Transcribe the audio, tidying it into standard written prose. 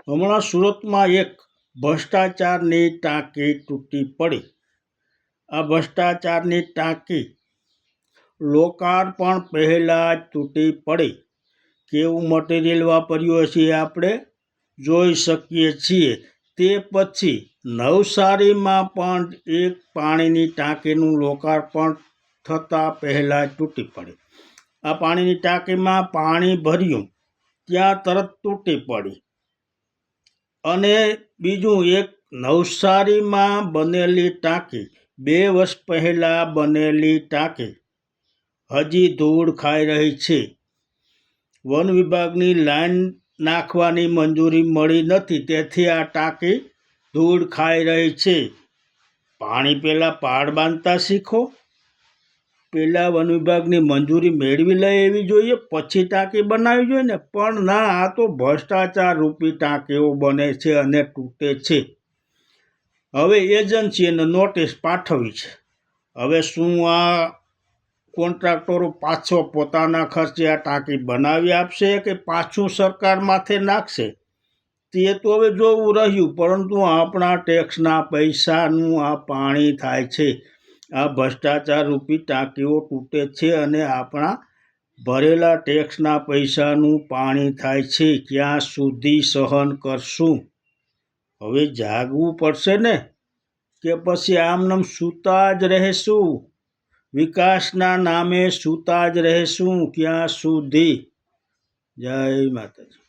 હમણાં સુરતમાં એક ભ્રષ્ટાચારની ટાંકી તૂટી પડી. આ ભ્રષ્ટાચારની ટાંકી લોકાર્પણ પહેલાં જ તૂટી પડી. કેવું મટીરિયલ વાપર્યું હશે આપણે જોઈ શકીએ છીએ. તે પછી નવસારીમાં પણ એક પાણીની ટાંકીનું લોકાર્પણ થતાં પહેલાં જ તૂટી પડી. આ પાણીની ટાંકીમાં પાણી ભર્યું ત્યાં તરત તૂટી પડી. અને બીજું એક નવસારીમાં બનેલી ટાંકી, 2 વર્ષ પહેલાં બનેલી ટાંકી હજી ધૂળ ખાઈ રહી છે. વન વિભાગની લાઈન નાખવાની મંજૂરી મળી નથી, તેથી આ ટાંકી ધૂળ ખાઈ રહી છે. પાણી પહેલાં પાળ બાંધતા શીખો. પહેલાં વન વિભાગની મંજૂરી મેળવી લે એવી જોઈએ, પછી ટાંકી બનાવવી જોઈએ ને. પણ ના, આ તો ભ્રષ્ટાચાર રૂપી ટાંકીઓ બને છે અને તૂટે છે. હવે એજન્સીને નોટિસ પાઠવી છે. હવે શું આ કોન્ટ્રાક્ટરો પાછો પોતાના ખર્ચે આ ટાંકી બનાવી આપશે કે પાછું સરકાર માથે નાખશે તે તો હવે જોવું રહ્યું. પરંતુ આપણા ટેક્સના પૈસાનું આ પાણી થાય છે. આ ભ્રષ્ટાચાર રૂપી ટાંકીઓ તૂટે છે અને આપણા ભરેલા ટેક્સના પૈસાનું પાણી થાય છે. ક્યાં સુધી સહન કરશું? હવે જાગવું પડશે ને, કે પછી આમનામ સૂતા જ રહેશું? વિકાસના નામે સૂતા જ રહેશું ક્યાં સુધી? જય માતાજી.